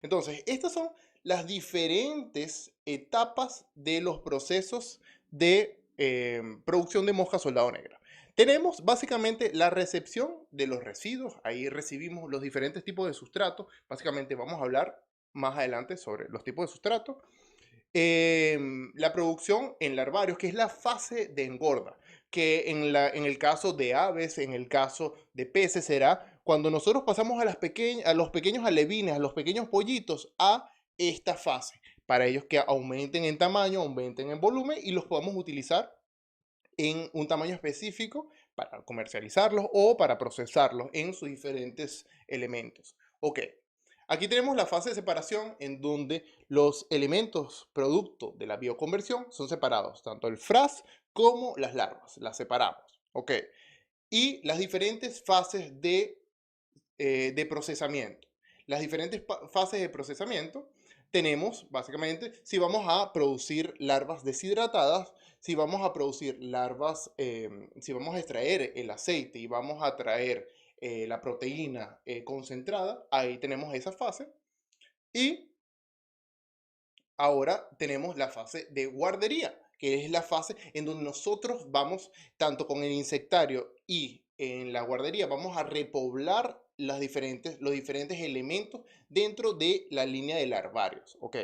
Entonces, estas son las diferentes etapas de los procesos de producción de mosca soldado negra. Tenemos básicamente la recepción de los residuos, ahí recibimos los diferentes tipos de sustratos, básicamente vamos a hablar más adelante sobre los tipos de sustratos. La producción en larvarios, que es la fase de engorda, que en el caso de aves, en el caso de peces, será cuando nosotros pasamos a los pequeños alevines, a los pequeños pollitos, a esta fase, para ellos que aumenten en tamaño, aumenten en volumen y los podamos utilizar en un tamaño específico para comercializarlos o para procesarlos en sus diferentes elementos. Ok, aquí tenemos la fase de separación en donde los elementos producto de la bioconversión son separados, tanto el FRAS como las larvas, las separamos. Ok, y las diferentes fases de procesamiento. Las diferentes fases de procesamiento tenemos básicamente si vamos a producir larvas deshidratadas, si vamos a producir larvas, si vamos a extraer el aceite y vamos a traer la proteína concentrada, ahí tenemos esa fase. Y ahora tenemos la fase de guardería, que es la fase en donde nosotros vamos, tanto con el insectario y en la guardería, vamos a repoblar los diferentes elementos dentro de la línea de larvarios. ¿Ok?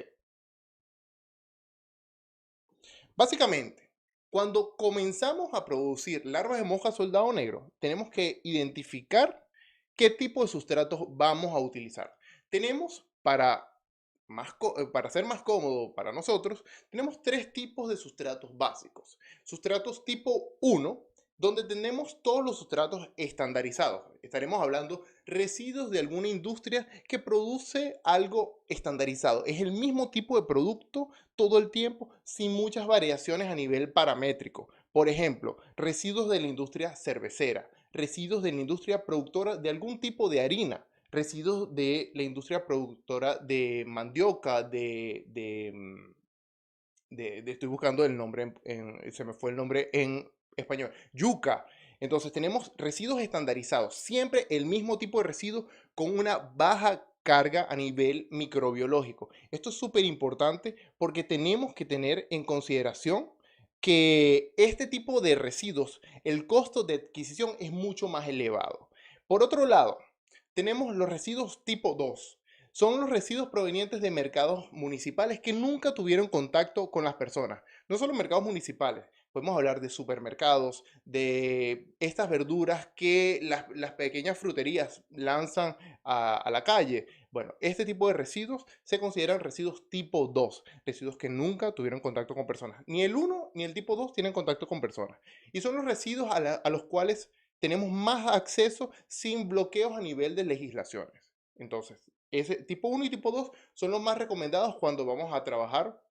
Básicamente, cuando comenzamos a producir larvas de mosca soldado negro, tenemos que identificar qué tipo de sustratos vamos a utilizar. Tenemos para ser más cómodo para nosotros, tenemos tres tipos de sustratos básicos. Sustratos tipo uno, donde tenemos todos los sustratos estandarizados. Estaremos hablando residuos de alguna industria que produce algo estandarizado. Es el mismo tipo de producto todo el tiempo sin muchas variaciones a nivel paramétrico. Por ejemplo, residuos de la industria cervecera, residuos de la industria productora de algún tipo de harina, residuos de la industria productora de mandioca, estoy buscando el nombre, se me fue el nombre en español, yuca. Entonces tenemos residuos estandarizados, siempre el mismo tipo de residuo con una baja carga a nivel microbiológico. Esto es súper importante porque tenemos que tener en consideración que este tipo de residuos, el costo de adquisición es mucho más elevado. Por otro lado, tenemos los residuos tipo 2. Son los residuos provenientes de mercados municipales que nunca tuvieron contacto con las personas. No solo mercados municipales, podemos hablar de supermercados, de estas verduras que las pequeñas fruterías lanzan a la calle. Bueno, este tipo de residuos se consideran residuos tipo 2, residuos que nunca tuvieron contacto con personas. Ni el uno ni el tipo 2 tienen contacto con personas. Y son los residuos a los cuales tenemos más acceso sin bloqueos a nivel de legislaciones. Entonces, ese tipo uno y tipo 2 son los más recomendados cuando vamos a trabajar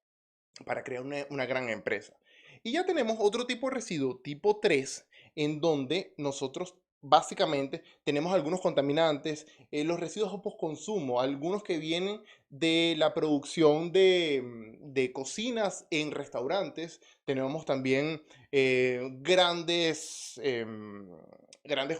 para crear una gran empresa. Y ya tenemos otro tipo de residuo, tipo 3, en donde nosotros básicamente tenemos algunos contaminantes, los residuos post consumo, algunos que vienen de la producción de cocinas en restaurantes. Tenemos también grandes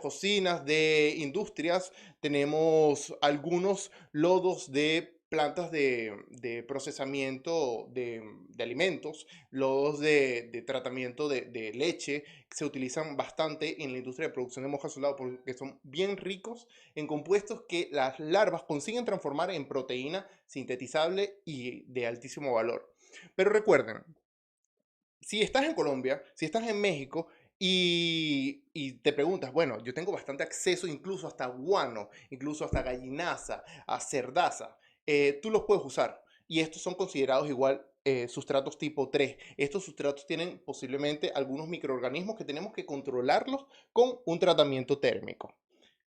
cocinas de industrias. Tenemos algunos lodos de plantas de procesamiento de alimentos, lodos de tratamiento de leche, se utilizan bastante en la industria de producción de mojas solado porque son bien ricos en compuestos que las larvas consiguen transformar en proteína sintetizable y de altísimo valor. Pero recuerden, si estás en Colombia, si estás en México y te preguntas, bueno, yo tengo bastante acceso incluso hasta guano, incluso hasta gallinaza, a cerdaza, tú los puedes usar. Y estos son considerados igual sustratos tipo 3. Estos sustratos tienen posiblemente algunos microorganismos que tenemos que controlarlos con un tratamiento térmico.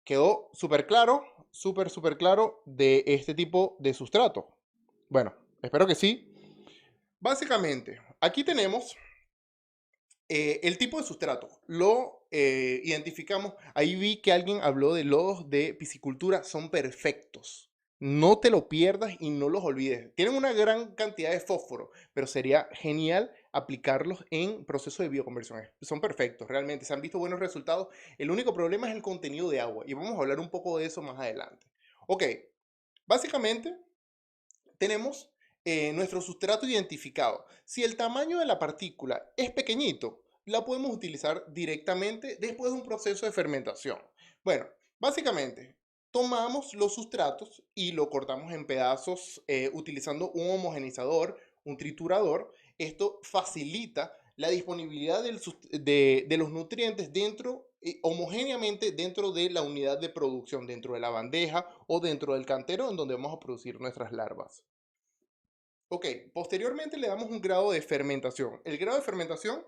¿Quedó súper claro? Súper claro de este tipo de sustrato. Bueno, espero que sí. Básicamente, aquí tenemos el tipo de sustrato lo identificamos. Ahí vi que alguien habló de lodos de piscicultura. Son perfectos. No te lo pierdas y no los olvides. Tienen una gran cantidad de fósforo, pero sería genial aplicarlos en procesos de bioconversión. Son perfectos, realmente. Se han visto buenos resultados. El único problema es el contenido de agua y vamos a hablar un poco de eso más adelante. Ok, básicamente tenemos nuestro sustrato identificado. Si el tamaño de la partícula es pequeñito, la podemos utilizar directamente después de un proceso de fermentación. Bueno, básicamente, tomamos los sustratos y lo cortamos en pedazos utilizando un homogenizador, un triturador. Esto facilita la disponibilidad de los nutrientes dentro, homogéneamente dentro de la unidad de producción, dentro de la bandeja o dentro del cantero en donde vamos a producir nuestras larvas. Ok, posteriormente le damos un grado de fermentación. El grado de fermentación,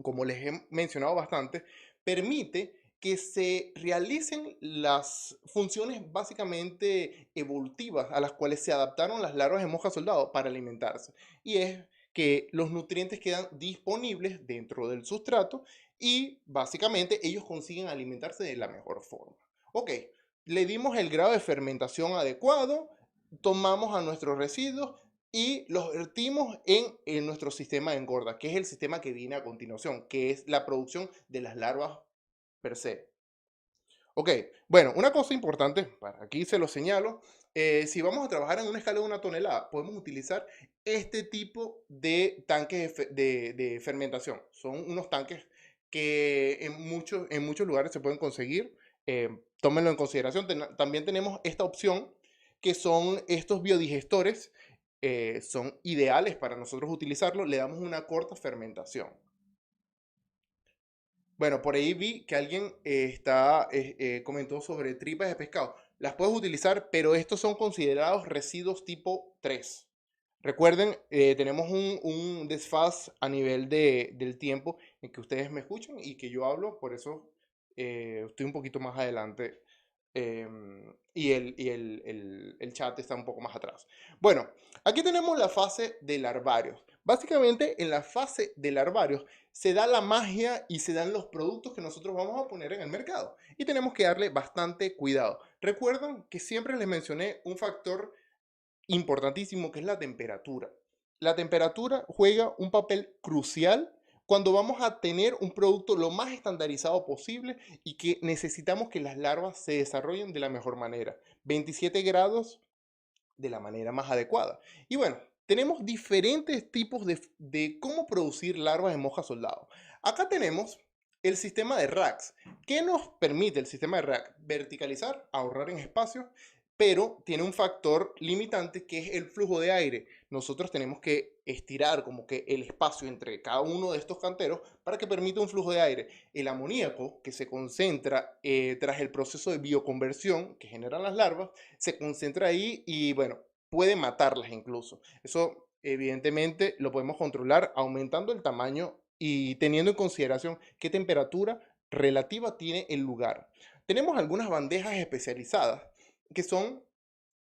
como les he mencionado bastante, permite que se realicen las funciones básicamente evolutivas a las cuales se adaptaron las larvas de mosca soldado para alimentarse. Y es que los nutrientes quedan disponibles dentro del sustrato y básicamente ellos consiguen alimentarse de la mejor forma. Ok, le dimos el grado de fermentación adecuado, tomamos a nuestros residuos y los vertimos en nuestro sistema de engorda, que es el sistema que viene a continuación, que es la producción de las larvas per se. Ok, bueno, una cosa importante, para aquí se lo señalo, si vamos a trabajar en una escala de 1 tonelada, podemos utilizar este tipo de tanques de fermentación. Son unos tanques que en muchos lugares se pueden conseguir. Tómenlo en consideración. También tenemos esta opción, que son estos biodigestores. Son ideales para nosotros utilizarlo. Le damos una corta fermentación. Bueno, por ahí vi que alguien comentó sobre tripas de pescado. Las puedes utilizar, pero estos son considerados residuos tipo 3. Recuerden, tenemos un desfase a nivel del tiempo en que ustedes me escuchan y que yo hablo, por eso estoy un poquito más adelante y el chat está un poco más atrás. Bueno, aquí tenemos la fase de larvarios. Básicamente, en la fase de larvarios se da la magia y se dan los productos que nosotros vamos a poner en el mercado. Y tenemos que darle bastante cuidado. Recuerdan que siempre les mencioné un factor importantísimo que es la temperatura. La temperatura juega un papel crucial cuando vamos a tener un producto lo más estandarizado posible y que necesitamos que las larvas se desarrollen de la mejor manera. 27 grados de la manera más adecuada. Y bueno, tenemos diferentes tipos de cómo producir larvas de moja soldado. Acá tenemos el sistema de racks. ¿Qué nos permite el sistema de rack? Verticalizar, ahorrar en espacio, pero tiene un factor limitante que es el flujo de aire. Nosotros tenemos que estirar como que el espacio entre cada uno de estos canteros para que permita un flujo de aire. El amoníaco que se concentra tras el proceso de bioconversión que generan las larvas, se concentra ahí y bueno, puede matarlas incluso. Eso evidentemente lo podemos controlar aumentando el tamaño y teniendo en consideración qué temperatura relativa tiene el lugar. Tenemos algunas bandejas especializadas que son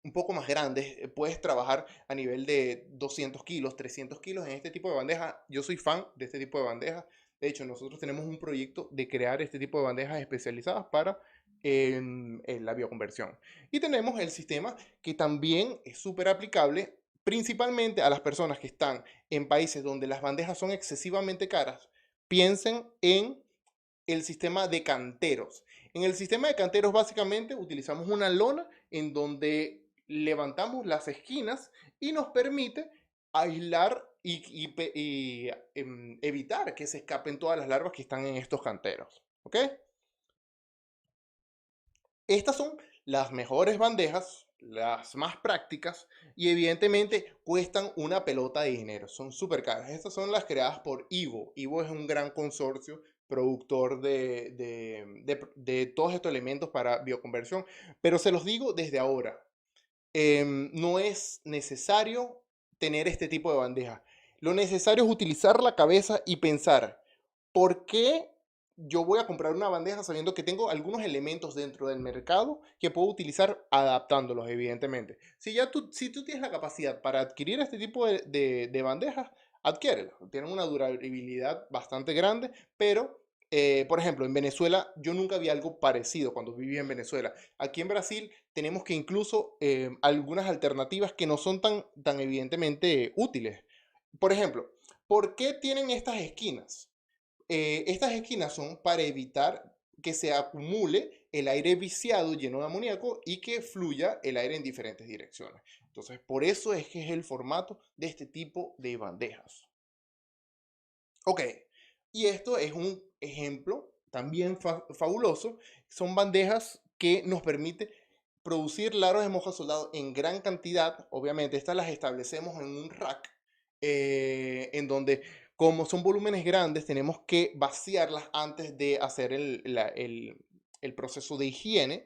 un poco más grandes. Puedes trabajar a nivel de 200 kilos, 300 kilos en este tipo de bandeja. Yo soy fan de este tipo de bandejas. De hecho, nosotros tenemos un proyecto de crear este tipo de bandejas especializadas para en la bioconversión. Y tenemos el sistema que también es súper aplicable principalmente a las personas que están en países donde las bandejas son excesivamente caras. Piensen en el sistema de canteros. En el sistema de canteros básicamente utilizamos una lona en donde levantamos las esquinas y nos permite aislar y evitar que se escapen todas las larvas que están en estos canteros. ¿Ok? Estas son las mejores bandejas, las más prácticas y evidentemente cuestan una pelota de dinero. Son súper caras. Estas son las creadas por Ivo. Ivo es un gran consorcio productor de todos estos elementos para bioconversión. Pero se los digo desde ahora, no es necesario tener este tipo de bandeja. Lo necesario es utilizar la cabeza y pensar, ¿por qué yo voy a comprar una bandeja sabiendo que tengo algunos elementos dentro del mercado que puedo utilizar adaptándolos, evidentemente? Si tú tienes la capacidad para adquirir este tipo de bandejas, adquiérelas. Tienen una durabilidad bastante grande, pero, por ejemplo, en Venezuela yo nunca vi algo parecido cuando viví en Venezuela. Aquí en Brasil tenemos que incluso algunas alternativas que no son tan evidentemente útiles. Por ejemplo, ¿por qué tienen estas esquinas? Estas esquinas son para evitar que se acumule el aire viciado lleno de amoníaco y que fluya el aire en diferentes direcciones. Entonces, por eso es que es el formato de este tipo de bandejas. Ok, y esto es un ejemplo también fabuloso. Son bandejas que nos permiten producir larvas de moja soldado en gran cantidad. Obviamente, estas las establecemos en un rack, en donde, como son volúmenes grandes, tenemos que vaciarlas antes de hacer el proceso de higiene.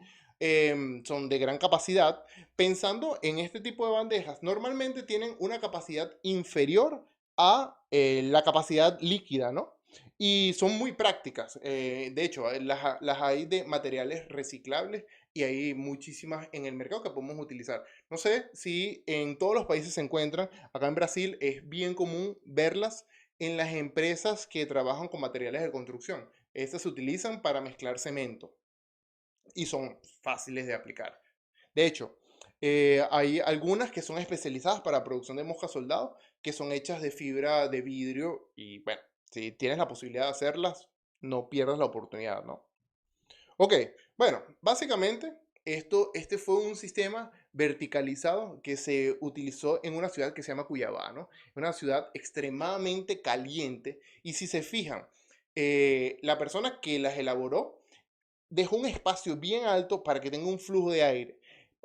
Son de gran capacidad. Pensando en este tipo de bandejas, normalmente tienen una capacidad inferior a la capacidad líquida, ¿no? Y son muy prácticas. De hecho, las hay de materiales reciclables y hay muchísimas en el mercado que podemos utilizar. No sé si en todos los países se encuentran. Acá en Brasil es bien común verlas en las empresas que trabajan con materiales de construcción. Estas se utilizan para mezclar cemento y son fáciles de aplicar. De hecho, hay algunas que son especializadas para producción de mosca soldado, que son hechas de fibra de vidrio y bueno, si tienes la posibilidad de hacerlas, no pierdas la oportunidad, ¿no? Ok, bueno, básicamente este fue un sistema verticalizado que se utilizó en una ciudad que se llama Cuyabá, ¿no? Una ciudad extremadamente caliente y si se fijan, la persona que las elaboró dejó un espacio bien alto para que tenga un flujo de aire.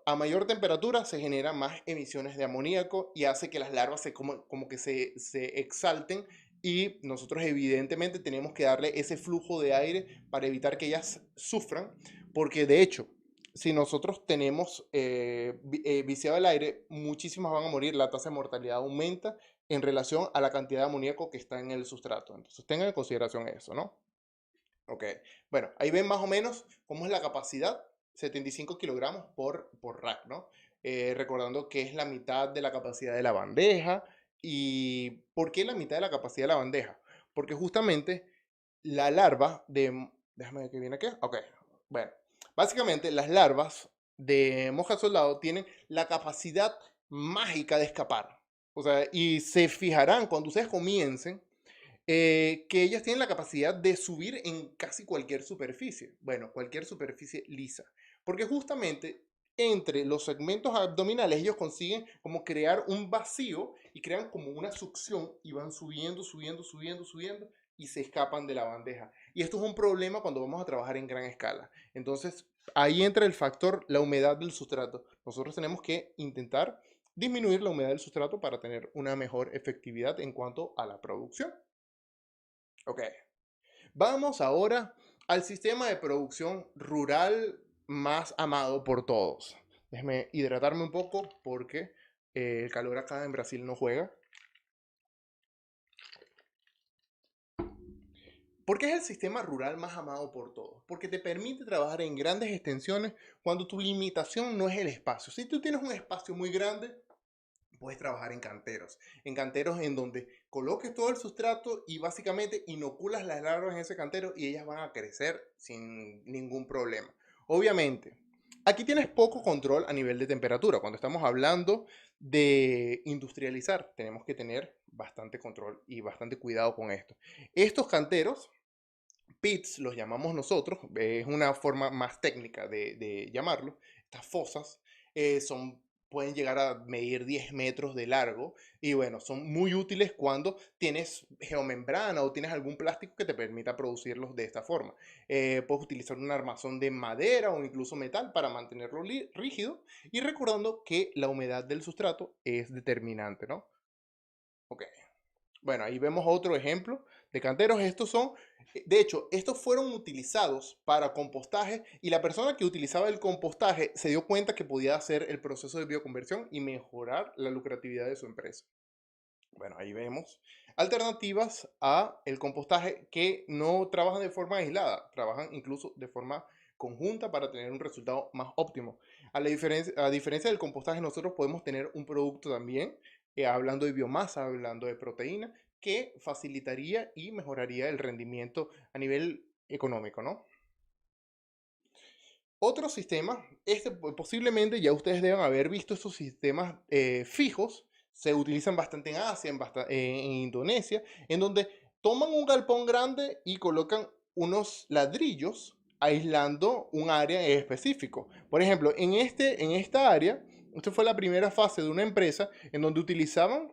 A mayor temperatura se generan más emisiones de amoníaco y hace que las larvas como que se exalten y nosotros evidentemente tenemos que darle ese flujo de aire para evitar que ellas sufran, porque de hecho, si nosotros tenemos viciado el aire, muchísimas van a morir, la tasa de mortalidad aumenta en relación a la cantidad de amoníaco que está en el sustrato. Entonces tengan en consideración eso, ¿no? Ok, bueno, ahí ven más o menos cómo es la capacidad, 75 kilogramos por rack, ¿no? Recordando que es la mitad de la capacidad de la bandeja. ¿Y por qué la mitad de la capacidad de la bandeja? Porque justamente la larva de... Déjame ver qué viene aquí. Ok, bueno, básicamente las larvas de moja soldado tienen la capacidad mágica de escapar. O sea, y se fijarán cuando ustedes comiencen que ellas tienen la capacidad de subir en casi cualquier superficie. Bueno, cualquier superficie lisa. Porque justamente entre los segmentos abdominales ellos consiguen como crear un vacío y crean como una succión y van subiendo, subiendo, subiendo, subiendo y se escapan de la bandeja. Y esto es un problema cuando vamos a trabajar en gran escala. Entonces, ahí entra el factor la humedad del sustrato. Nosotros tenemos que intentar disminuir la humedad del sustrato para tener una mejor efectividad en cuanto a la producción. Ok, vamos ahora al sistema de producción rural más amado por todos. Déjeme hidratarme un poco porque el calor acá en Brasil no juega. ¿Por qué es el sistema rural más amado por todos? Porque te permite trabajar en grandes extensiones cuando tu limitación no es el espacio. Si tú tienes un espacio muy grande, puedes trabajar en canteros en donde coloques todo el sustrato y básicamente inoculas las larvas en ese cantero y ellas van a crecer sin ningún problema. Obviamente, aquí tienes poco control a nivel de temperatura. Cuando estamos hablando de industrializar, tenemos que tener bastante control y bastante cuidado con esto. Estos canteros, pits, los llamamos nosotros, es una forma más técnica de llamarlo. Estas fosas son, pueden llegar a medir 10 metros de largo y bueno, son muy útiles cuando tienes geomembrana o tienes algún plástico que te permita producirlos de esta forma. Puedes utilizar un armazón de madera o incluso metal para mantenerlo rígido y recordando que la humedad del sustrato es determinante, ¿no? Ok. Bueno, ahí vemos otro ejemplo de canteros. Estos son, de hecho, estos fueron utilizados para compostaje y la persona que utilizaba el compostaje se dio cuenta que podía hacer el proceso de bioconversión y mejorar la lucratividad de su empresa. Bueno, ahí vemos alternativas a el compostaje que no trabajan de forma aislada, trabajan incluso de forma conjunta para tener un resultado más óptimo. A diferencia del compostaje, nosotros podemos tener un producto también, hablando de biomasa, hablando de proteína, que facilitaría y mejoraría el rendimiento a nivel económico, ¿no? Otro sistema, posiblemente ya ustedes deben haber visto estos sistemas fijos, se utilizan bastante en Asia, en Indonesia, en donde toman un galpón grande y colocan unos ladrillos aislando un área en específico. Por ejemplo, en esta área Esta fue la primera fase de una empresa en donde utilizaban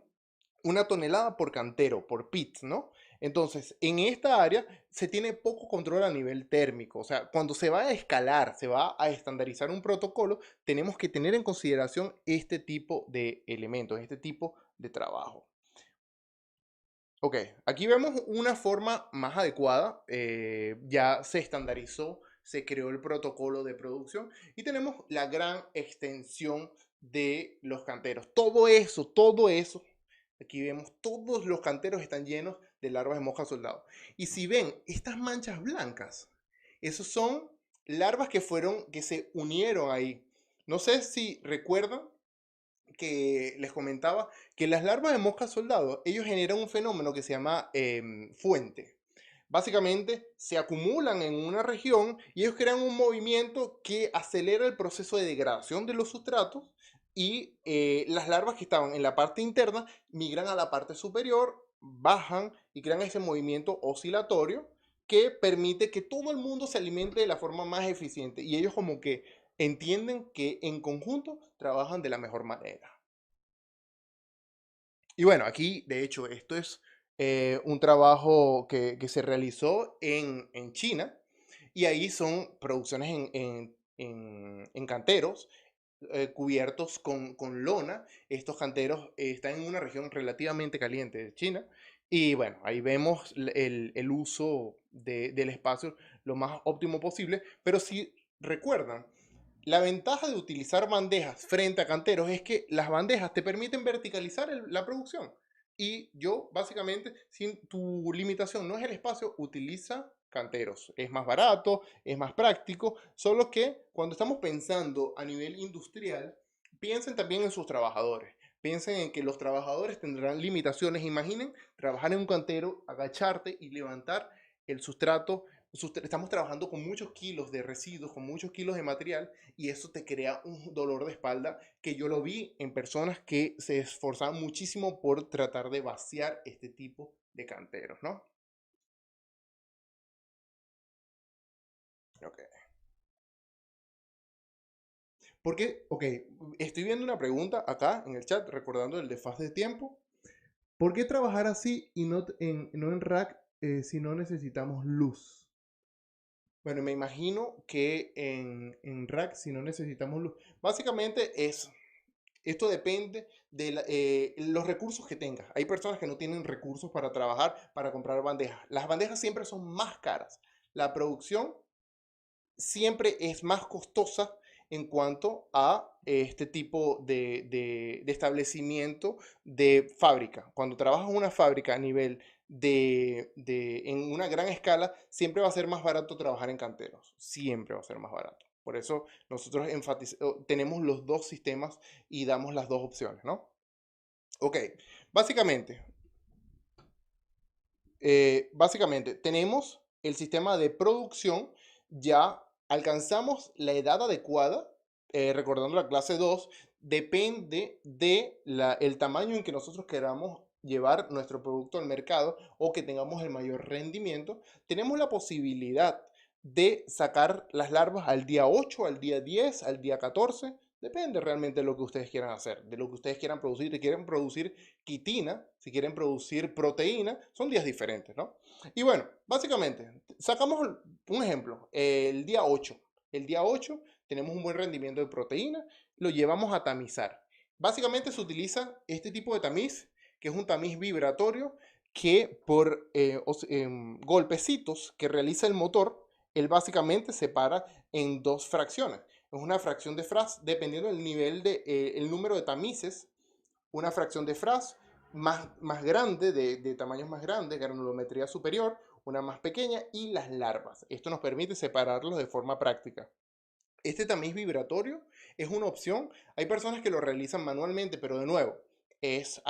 1 tonelada por cantero, por pit, ¿no? Entonces, en esta área se tiene poco control a nivel térmico. O sea, cuando se va a escalar, se va a estandarizar un protocolo, tenemos que tener en consideración este tipo de elementos, este tipo de trabajo. Ok, aquí vemos una forma más adecuada. Ya se estandarizó, se creó el protocolo de producción y tenemos la gran extensión de los canteros. Todo eso. Aquí vemos todos los canteros están llenos de larvas de mosca soldado. Y si ven estas manchas blancas, esos son larvas que se unieron ahí. No sé si recuerdan que les comentaba que las larvas de mosca soldado, ellos generan un fenómeno que se llama fuente. Básicamente se acumulan en una región y ellos crean un movimiento que acelera el proceso de degradación de los sustratos y las larvas que estaban en la parte interna migran a la parte superior, bajan y crean ese movimiento oscilatorio que permite que todo el mundo se alimente de la forma más eficiente y ellos como que entienden que en conjunto trabajan de la mejor manera. Y bueno, aquí de hecho esto es un trabajo que se realizó en China y ahí son producciones en canteros cubiertos con lona. Estos canteros están en una región relativamente caliente de China. Y bueno, ahí vemos el uso del espacio lo más óptimo posible. Pero si recuerdan, la ventaja de utilizar bandejas frente a canteros es que las bandejas te permiten verticalizar la producción. Y yo, básicamente, sin tu limitación no es el espacio, utiliza canteros. Es más barato, es más práctico, solo que cuando estamos pensando a nivel industrial, piensen también en sus trabajadores. Piensen en que los trabajadores tendrán limitaciones. Imaginen trabajar en un cantero, agacharte y levantar el sustrato. Estamos trabajando con muchos kilos de residuos, con muchos kilos de material y eso te crea un dolor de espalda que yo lo vi en personas que se esforzaban muchísimo por tratar de vaciar este tipo de canteros, ¿no? Ok. Porque, ok, estoy viendo una pregunta acá en el chat, recordando el desfase de tiempo. ¿Por qué trabajar así y no en rack si no necesitamos luz? Bueno, me imagino que en rack si no necesitamos luz. Básicamente esto depende de los recursos que tengas. Hay personas que no tienen recursos para trabajar, para comprar bandejas. Las bandejas siempre son más caras. La producción siempre es más costosa en cuanto a este tipo de establecimiento de fábrica. Cuando trabajas en una fábrica a nivel en una gran escala, siempre va a ser más barato trabajar en canteros. Siempre va a ser más barato. Por eso nosotros tenemos los dos sistemas y damos las dos opciones, ¿no? Ok, básicamente, básicamente tenemos el sistema de producción, ya alcanzamos la edad adecuada, recordando la clase 2 depende de el tamaño en que nosotros queramos llevar nuestro producto al mercado o que tengamos el mayor rendimiento. Tenemos la posibilidad de sacar las larvas al día 8, al día 10, al día 14. Depende realmente de lo que ustedes quieran hacer, de lo que ustedes quieran producir. Si quieren producir quitina, si quieren producir proteína, son días diferentes, ¿no? Y bueno, básicamente, sacamos un ejemplo, el día 8. El día 8 tenemos un buen rendimiento de proteína, lo llevamos a tamizar. Básicamente se utiliza este tipo de tamiz, que es un tamiz vibratorio, que por golpecitos que realiza el motor, él básicamente separa en dos fracciones. Es una fracción de Fras, dependiendo del nivel el número de tamices, una fracción de Fras más grande, de tamaños más grandes, granulometría superior, una más pequeña y las larvas. Esto nos permite separarlos de forma práctica. Este tamiz vibratorio es una opción. Hay personas que lo realizan manualmente, pero de nuevo, es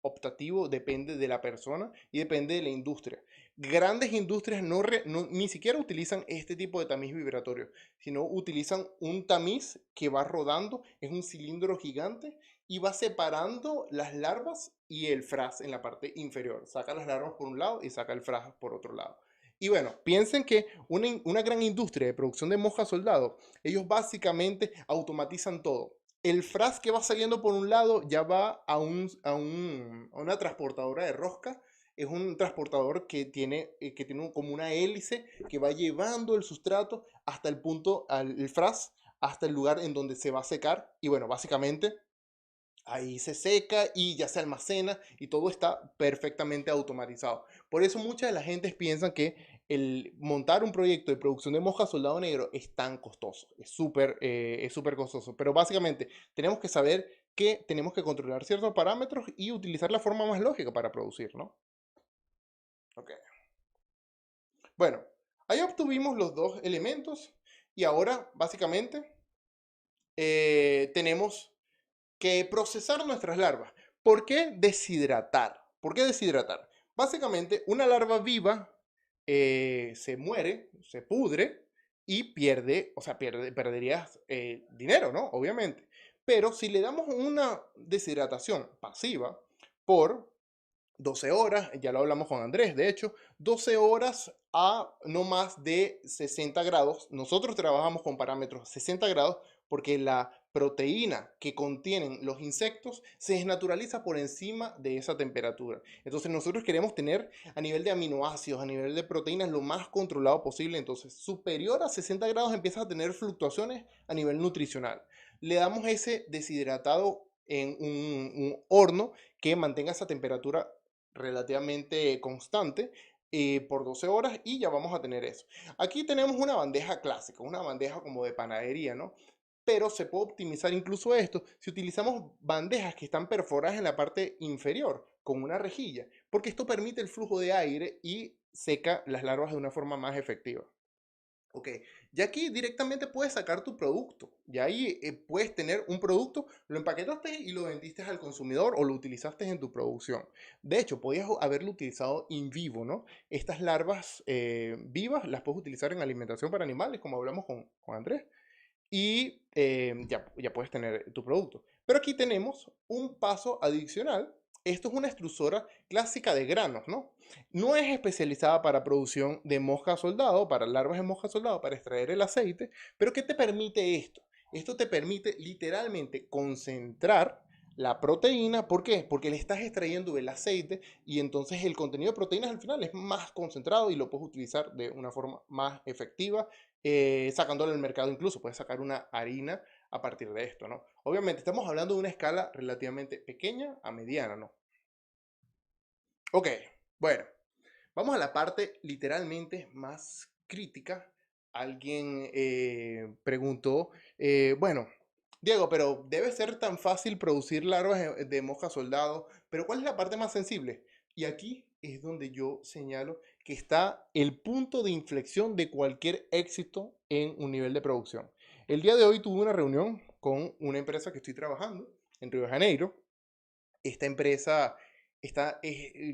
optativo, depende de la persona y depende de la industria. Grandes industrias ni siquiera utilizan este tipo de tamiz vibratorio, sino utilizan un tamiz que va rodando, es un cilindro gigante y va separando las larvas y el fras en la parte inferior. Saca las larvas por un lado y saca el fras por otro lado. Y bueno, piensen que una gran industria de producción de mosca soldado, ellos básicamente automatizan todo. El fraz que va saliendo por un lado ya va a una transportadora de rosca. Es un transportador que tiene como una hélice que va llevando el sustrato hasta el punto, el fraz, hasta el lugar en donde se va a secar. Y bueno, básicamente ahí se seca y ya se almacena y todo está perfectamente automatizado. Por eso mucha de la gente piensa que el montar un proyecto de producción de moja soldado negro es tan costoso, es súper costoso. Pero básicamente tenemos que saber que tenemos que controlar ciertos parámetros y utilizar la forma más lógica para producir, ¿no? Ok. Bueno, ahí obtuvimos los dos elementos y ahora básicamente tenemos que procesar nuestras larvas. ¿Por qué deshidratar? ¿Por qué deshidratar? Básicamente, una larva viva se muere, se pudre y pierde, o sea, perderías dinero, ¿no? Obviamente. Pero si le damos una deshidratación pasiva por 12 horas, ya lo hablamos con Andrés, de hecho, 12 horas a no más de 60 grados. Nosotros trabajamos con parámetros 60 grados porque la proteína que contienen los insectos se desnaturaliza por encima de esa temperatura. Entonces nosotros queremos tener a nivel de aminoácidos, a nivel de proteínas, lo más controlado posible. Entonces superior a 60 grados empiezas a tener fluctuaciones a nivel nutricional. Le damos ese deshidratado en un horno que mantenga esa temperatura relativamente constante por 12 horas y ya vamos a tener eso. Aquí tenemos una bandeja clásica, una bandeja como de panadería, ¿no? Pero se puede optimizar incluso esto si utilizamos bandejas que están perforadas en la parte inferior con una rejilla, porque esto permite el flujo de aire y seca las larvas de una forma más efectiva. Ok, ya aquí directamente puedes sacar tu producto. Ya ahí puedes tener un producto, lo empaquetaste y lo vendiste al consumidor o lo utilizaste en tu producción. De hecho, podías haberlo utilizado in vivo, ¿no? Estas larvas vivas las puedes utilizar en alimentación para animales, como hablamos con Andrés, y ya puedes tener tu producto. Pero aquí tenemos un paso adicional. Esto es una extrusora clásica de granos, ¿no? No es especializada para producción de mosca soldado, para larvas de mosca soldado, para extraer el aceite, pero ¿qué te permite esto? Esto te permite literalmente concentrar la proteína. ¿Por qué? Porque le estás extrayendo el aceite y entonces el contenido de proteínas al final es más concentrado y lo puedes utilizar de una forma más efectiva, sacándolo al mercado. Incluso puedes sacar una harina a partir de esto, ¿no? Obviamente estamos hablando de una escala relativamente pequeña a mediana, ¿no? Ok, bueno, vamos a la parte literalmente más crítica. Alguien preguntó, bueno, Diego, pero debe ser tan fácil producir larvas de mosca soldado, pero ¿cuál es la parte más sensible? Y aquí es donde yo señalo que está el punto de inflexión de cualquier éxito en un nivel de producción. El día de hoy tuve una reunión con una empresa que estoy trabajando en Río de Janeiro. Esta empresa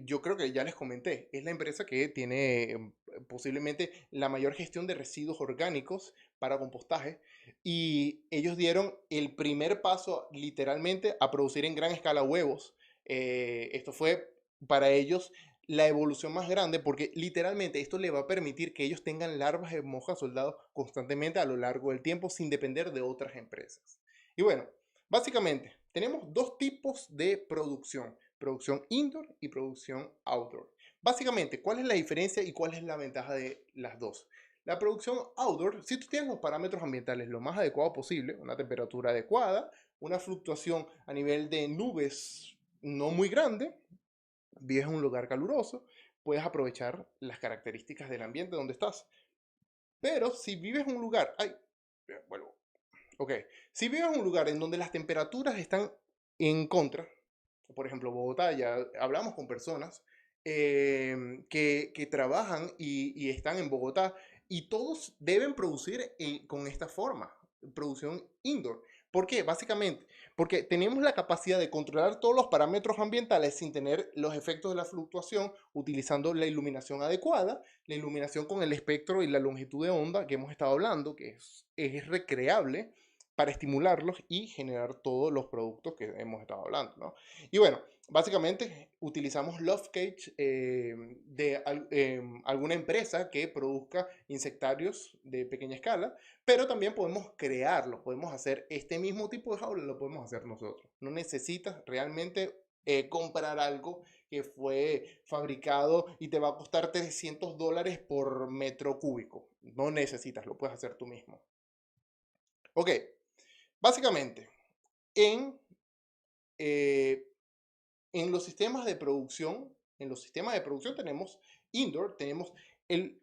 yo creo que ya les comenté, es la empresa que tiene posiblemente la mayor gestión de residuos orgánicos para compostaje y ellos dieron el primer paso literalmente a producir en gran escala huevos. Esto fue para ellos la evolución más grande porque literalmente esto le va a permitir que ellos tengan larvas de moja soldado constantemente a lo largo del tiempo sin depender de otras empresas. Y bueno, básicamente, tenemos dos tipos de producción: producción indoor y producción outdoor. Básicamente, ¿cuál es la diferencia y cuál es la ventaja de las dos? La producción outdoor, si tú tienes los parámetros ambientales lo más adecuado posible, una temperatura adecuada, una fluctuación a nivel de nubes no muy grande, vives en un lugar caluroso, puedes aprovechar las características del ambiente donde estás. Pero si vives en un lugar, ay, vuelvo. Ok, si vives en un lugar en donde las temperaturas están en contra, por ejemplo, Bogotá, ya hablamos con personas que trabajan y están en Bogotá y todos deben producir con esta forma, producción indoor. ¿Por qué? Básicamente, porque tenemos la capacidad de controlar todos los parámetros ambientales sin tener los efectos de la fluctuación, utilizando la iluminación adecuada, la iluminación con el espectro y la longitud de onda que hemos estado hablando, que es recreable, para estimularlos y generar todos los productos que hemos estado hablando, ¿no? Y bueno, básicamente utilizamos Loft Cage alguna empresa que produzca insectarios de pequeña escala, pero también podemos crearlos, podemos hacer este mismo tipo de jaula, lo podemos hacer nosotros. No necesitas realmente comprar algo que fue fabricado y te va a costar $300 por metro cúbico. No necesitas, lo puedes hacer tú mismo. Ok, básicamente, en, eh, en los sistemas de producción, tenemos indoor, tenemos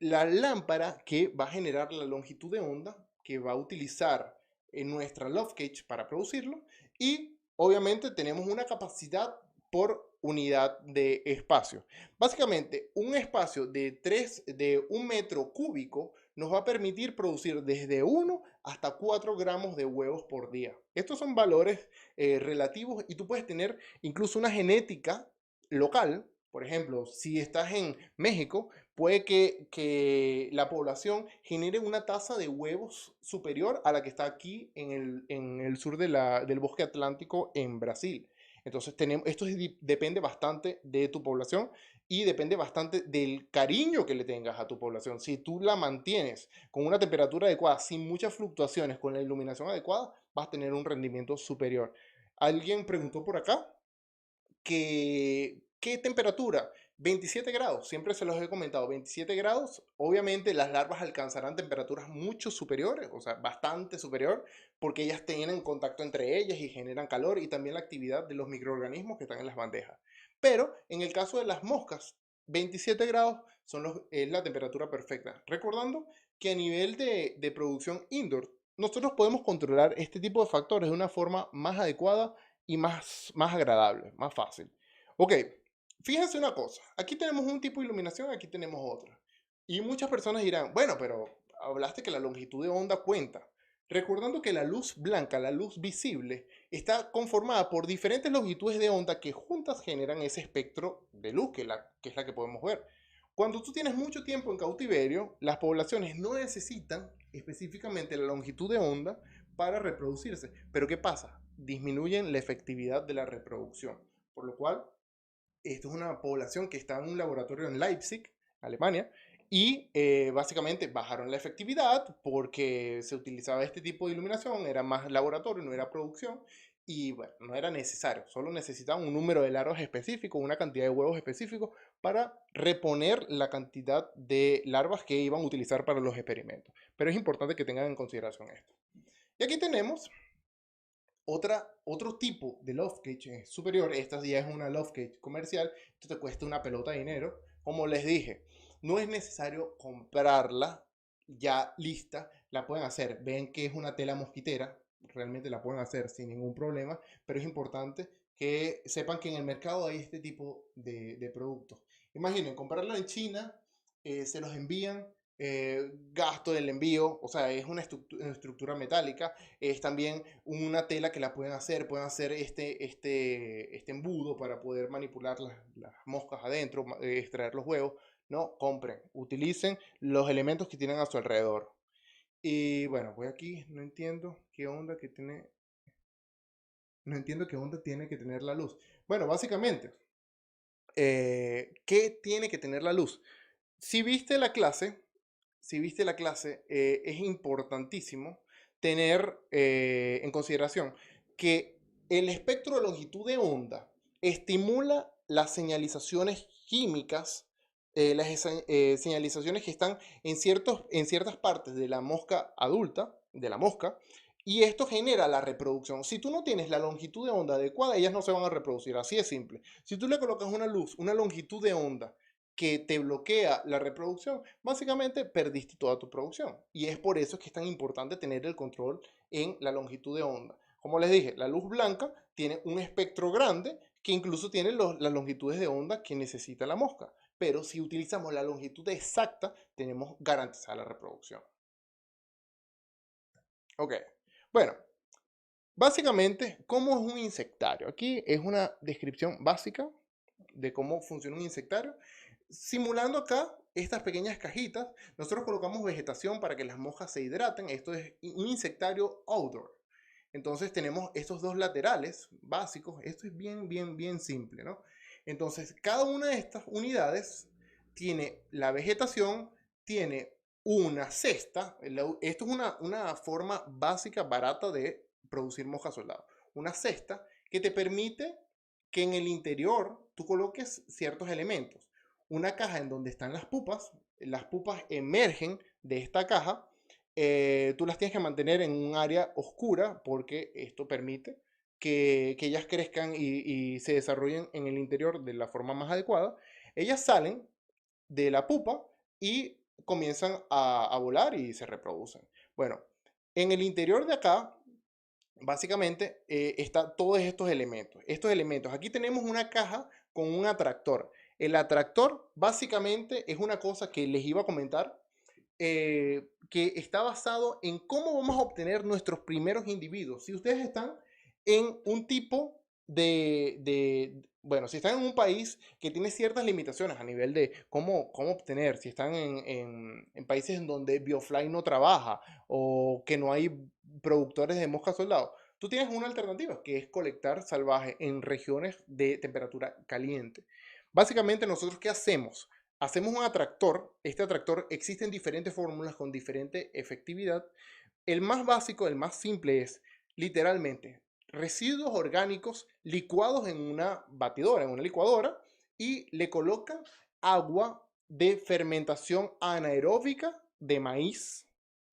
la lámpara que va a generar la longitud de onda que va a utilizar en nuestra Loft Cage para producirlo, y obviamente tenemos una capacidad por unidad de espacio. Básicamente, un espacio de 1 metro cúbico nos va a permitir producir desde 1 hasta 4 gramos de huevos por día. Estos son valores relativos, y tú puedes tener incluso una genética local. Por ejemplo, si estás en México, puede que la población genere una tasa de huevos superior a la que está aquí en el sur del bosque atlántico en Brasil. Entonces, esto depende bastante de tu población y depende bastante del cariño que le tengas a tu población. Si tú la mantienes con una temperatura adecuada, sin muchas fluctuaciones, con la iluminación adecuada, vas a tener un rendimiento superior. Alguien preguntó por acá ¿qué temperatura? 27 grados, siempre se los he comentado, 27 grados. Obviamente las larvas alcanzarán temperaturas mucho superiores, o sea, bastante superior, porque ellas tienen contacto entre ellas y generan calor, y también la actividad de los microorganismos que están en las bandejas. Pero en el caso de las moscas, 27 grados es la temperatura perfecta. Recordando que a nivel de producción indoor, nosotros podemos controlar este tipo de factores de una forma más adecuada y más agradable, más fácil. Ok, fíjense una cosa. Aquí tenemos un tipo de iluminación, aquí tenemos otra. Y muchas personas dirán, bueno, pero hablaste que la longitud de onda cuenta. Recordando que la luz blanca, la luz visible, está conformada por diferentes longitudes de onda que juntas generan ese espectro de luz que es la que podemos ver. Cuando tú tienes mucho tiempo en cautiverio, las poblaciones no necesitan específicamente la longitud de onda para reproducirse. Pero ¿qué pasa? Disminuyen la efectividad de la reproducción. Por lo cual, esto es una población que está en un laboratorio en Leipzig, Alemania, y básicamente bajaron la efectividad porque se utilizaba este tipo de iluminación, era más laboratorio, no era producción, y bueno, no era necesario, solo necesitaban un número de larvas específico, una cantidad de huevos específicos para reponer la cantidad de larvas que iban a utilizar para los experimentos. Pero es importante que tengan en consideración esto. Y aquí tenemos otro tipo de loft cage superior. Esta ya es una loft cage comercial. Esto te cuesta una pelota de dinero. Como les dije, no es necesario comprarla ya lista. La pueden hacer. Ven que es una tela mosquitera. Realmente la pueden hacer sin ningún problema. Pero es importante que sepan que en el mercado hay este tipo de productos. Imaginen, comprarla en China, se los envían, gasto del envío, o sea, es una estructura metálica, es también una tela que la pueden hacer este embudo para poder manipular las moscas adentro, extraer los huevos. No, compren, utilicen los elementos que tienen a su alrededor. Y bueno, voy aquí, no entiendo qué onda tiene que tener la luz. Bueno, básicamente, ¿qué tiene que tener la luz? Si viste la clase, es importantísimo tener en consideración que el espectro de longitud de onda estimula las señalizaciones químicas, señalizaciones que están en ciertas partes de la mosca adulta, de la mosca, y esto genera la reproducción. Si tú no tienes la longitud de onda adecuada, ellas no se van a reproducir, así de simple. Si tú le colocas una luz, una longitud de onda que te bloquea la reproducción, básicamente perdiste toda tu producción. Y es por eso que es tan importante tener el control en la longitud de onda. Como les dije, la luz blanca tiene un espectro grande que incluso tiene las longitudes de onda que necesita la mosca. Pero si utilizamos la longitud exacta, tenemos garantizada la reproducción. Ok, bueno, básicamente, ¿cómo es un insectario? Aquí es una descripción básica de cómo funciona un insectario. Simulando acá estas pequeñas cajitas, nosotros colocamos vegetación para que las moscas se hidraten. Esto es un insectario outdoor. Entonces tenemos estos dos laterales básicos. Esto es bien, bien, bien simple, ¿no? Entonces, cada una de estas unidades tiene la vegetación, tiene una cesta. Esto es una forma básica, barata de producir mosca soldado. Una cesta que te permite que en el interior tú coloques ciertos elementos. Una caja en donde están las pupas emergen de esta caja. Tú las tienes que mantener en un área oscura porque esto permite que ellas crezcan y se desarrollen en el interior de la forma más adecuada. Ellas salen de la pupa y comienzan a volar y se reproducen. Bueno, en el interior de acá, básicamente, está todos estos elementos. Estos elementos, aquí tenemos una caja con un atractor. El atractor básicamente es una cosa que les iba a comentar, que está basado en cómo vamos a obtener nuestros primeros individuos. Si ustedes están en un tipo bueno, si están en un país que tiene ciertas limitaciones a nivel de cómo obtener, si están en países en donde Biofly no trabaja o que no hay productores de mosca soldado, tú tienes una alternativa que es colectar salvaje en regiones de temperatura caliente. Básicamente, nosotros, ¿qué hacemos? Hacemos un atractor. Este atractor existe en diferentes fórmulas con diferente efectividad. El más básico, el más simple es literalmente residuos orgánicos licuados en una batidora, en una licuadora, y le colocan agua de fermentación anaeróbica de maíz.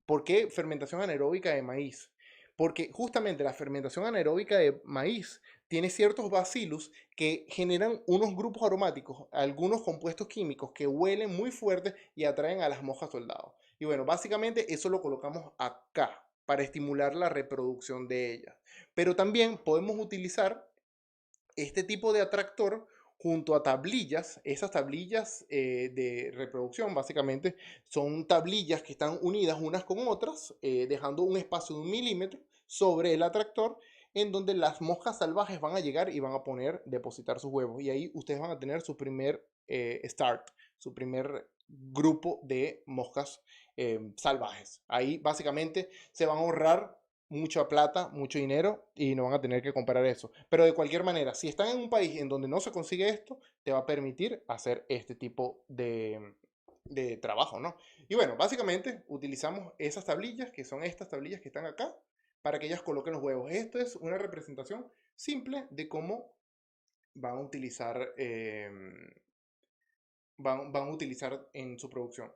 ¿Por qué fermentación anaeróbica de maíz? Porque justamente la fermentación anaeróbica de maíz tiene ciertos bacillus que generan unos grupos aromáticos, algunos compuestos químicos que huelen muy fuerte y atraen a las moscas soldado. Y bueno, básicamente eso lo colocamos acá para estimular la reproducción de ellas. Pero también podemos utilizar este tipo de atractor junto a tablillas. Esas tablillas de reproducción básicamente son tablillas que están unidas unas con otras, dejando un espacio de 1 milímetro sobre el atractor, en donde las moscas salvajes van a llegar y van a depositar sus huevos. Y ahí ustedes van a tener su primer start, su primer grupo de moscas salvajes. Ahí básicamente se van a ahorrar mucha plata, mucho dinero y no van a tener que comprar eso. Pero de cualquier manera, si están en un país en donde no se consigue esto, te va a permitir hacer este tipo de trabajo, ¿no? Y bueno, básicamente utilizamos esas tablillas, que son estas tablillas que están acá, para que ellas coloquen los huevos. Esto es una representación simple de cómo van a utilizar, van a utilizar en su producción.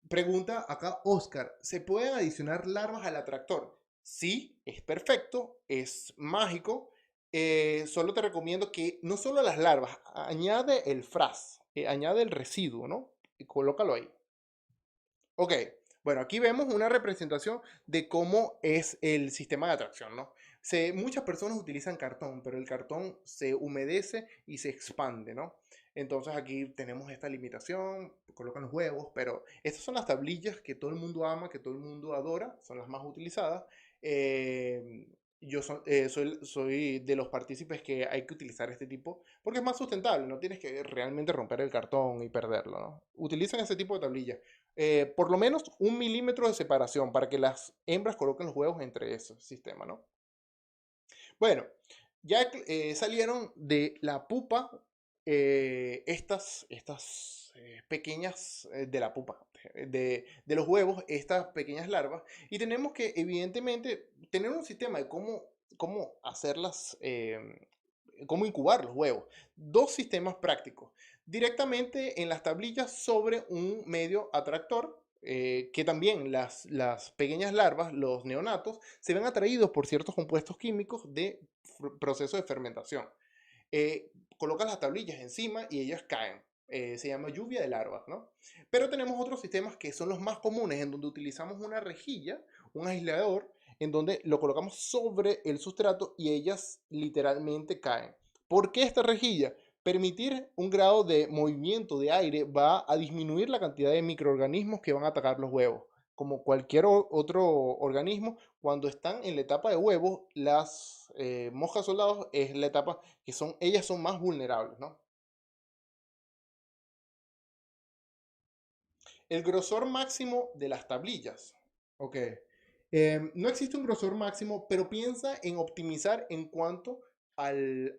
Pregunta acá Oscar, ¿se pueden adicionar larvas al atractor? Sí, es perfecto, es mágico. Solo te recomiendo que no solo las larvas, añade el fraz, añade el residuo, ¿no? Y colócalo ahí. Ok, bueno, aquí vemos una representación de cómo es el sistema de atracción, ¿no? Muchas personas utilizan cartón, pero el cartón se humedece y se expande, ¿no? Entonces aquí tenemos esta limitación, colocan los huevos, pero estas son las tablillas que todo el mundo ama, que todo el mundo adora, son las más utilizadas. Eh, soy de los partícipes que hay que utilizar este tipo porque es más sustentable, no tienes que realmente romper el cartón y perderlo, ¿no? Utilizan ese tipo de tablillas, por lo menos 1 milímetro de separación para que las hembras coloquen los huevos entre ese sistema, ¿no? Bueno, ya salieron de la pupa estas pequeñas, de la pupa, de los huevos, estas pequeñas larvas, y tenemos que evidentemente tener un sistema de cómo hacerlas, cómo incubar los huevos. Dos sistemas prácticos. Directamente en las tablillas sobre un medio atractor, que también las pequeñas larvas, los neonatos, se ven atraídos por ciertos compuestos químicos de proceso de fermentación. Colocas las tablillas encima y ellas caen. Se llama lluvia de larvas, ¿no? Pero tenemos otros sistemas que son los más comunes, en donde utilizamos una rejilla, un aislador, en donde lo colocamos sobre el sustrato y ellas literalmente caen. ¿Por qué esta rejilla? Permitir un grado de movimiento de aire va a disminuir la cantidad de microorganismos que van a atacar los huevos. Como cualquier otro organismo, cuando están en la etapa de huevo, las moscas soldados es la etapa que ellas son más vulnerables, ¿no? El grosor máximo de las tablillas. Ok. No existe un grosor máximo, pero piensa en optimizar en cuanto al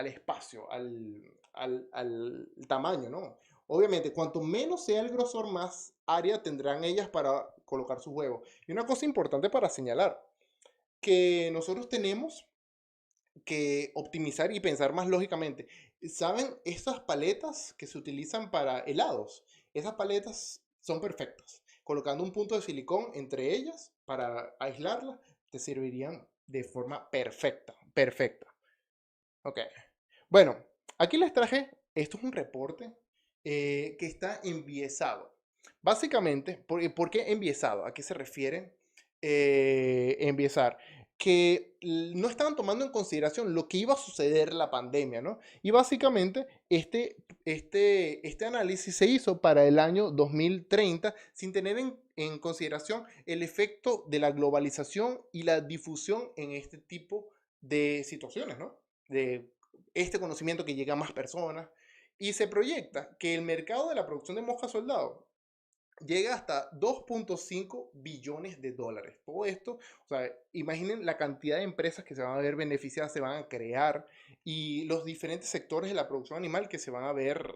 espacio, al tamaño, ¿no? Obviamente, cuanto menos sea el grosor, más área tendrán ellas para colocar sus huevos. Y una cosa importante para señalar, que nosotros tenemos que optimizar y pensar más lógicamente. ¿Saben? Esas paletas que se utilizan para helados, esas paletas son perfectas. Colocando un punto de silicón entre ellas para aislarlas, te servirían de forma perfecta, perfecta. Ok. Bueno, aquí les traje, esto es un reporte que está enviesado. Básicamente, ¿por qué enviesado? ¿A qué se refiere enviesar? Que no estaban tomando en consideración lo que iba a suceder la pandemia, ¿no? Y básicamente este análisis se hizo para el año 2030 sin tener en consideración el efecto de la globalización y la difusión en este tipo de situaciones, ¿no? De este conocimiento que llega a más personas. Y se proyecta que el mercado de la producción de mosca soldado llega hasta 2.5 billones de dólares. Todo esto, o sea, imaginen la cantidad de empresas que se van a ver beneficiadas, se van a crear y los diferentes sectores de la producción animal que se van a ver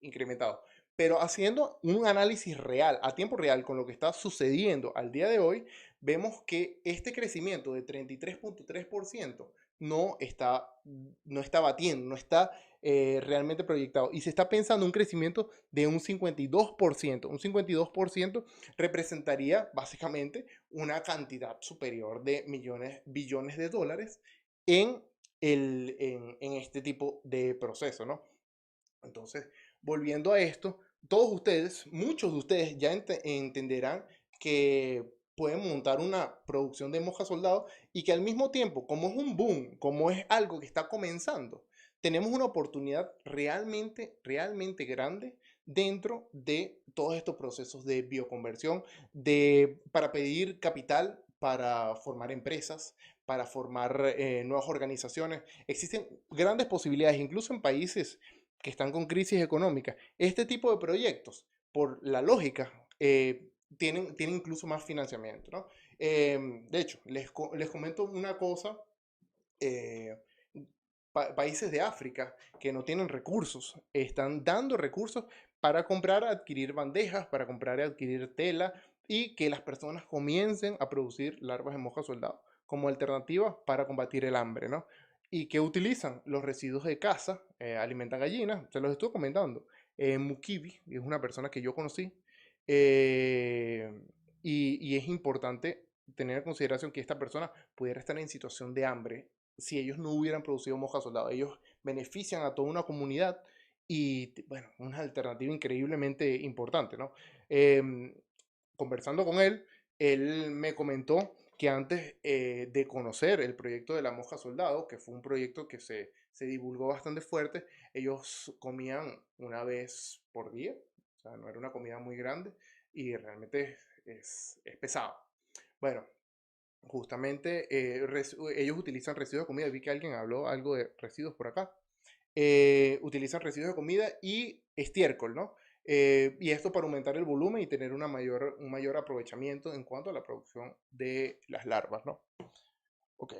incrementados. Pero haciendo un análisis real, a tiempo real, con lo que está sucediendo al día de hoy, vemos que este crecimiento de 33.3% no está, no está batiendo, no está realmente proyectado. Y se está pensando un crecimiento de un 52%. Un 52% representaría básicamente una cantidad superior de millones, billones de dólares en, en este tipo de proceso, ¿no? Entonces, volviendo a esto, todos ustedes, muchos de ustedes ya entenderán que pueden montar una producción de moja soldado y que al mismo tiempo, como es un boom, como es algo que está comenzando, tenemos una oportunidad realmente, realmente grande dentro de todos estos procesos de bioconversión, para pedir capital, para formar empresas, para formar nuevas organizaciones. Existen grandes posibilidades, incluso en países que están con crisis económica. Este tipo de proyectos, por la lógica, tienen incluso más financiamiento, ¿no? De hecho, les comento una cosa. eh, Países de África que no tienen recursos, están dando recursos para comprar, adquirir bandejas, para comprar y adquirir tela y que las personas comiencen a producir larvas de mosca soldado como alternativa para combatir el hambre, ¿no? Y que utilizan los residuos de caza, alimentan gallinas, se los estoy comentando. Mukibi es una persona que yo conocí eh, y es importante tener en consideración que esta persona pudiera estar en situación de hambre si ellos no hubieran producido moja soldado. Ellos benefician a toda una comunidad y, bueno, una alternativa increíblemente importante, ¿no? Em, Conversando con él me comentó que antes de conocer el proyecto de la moja soldado, que fue un proyecto que se divulgó bastante fuerte, ellos comían una vez por día, o sea, no era una comida muy grande y realmente es pesado. Bueno, justamente ellos utilizan residuos de comida. Vi que alguien habló algo de residuos por acá. Utilizan residuos de comida y estiércol, ¿no? Y esto para aumentar el volumen y tener un mayor aprovechamiento en cuanto a la producción de las larvas, ¿no? Ok.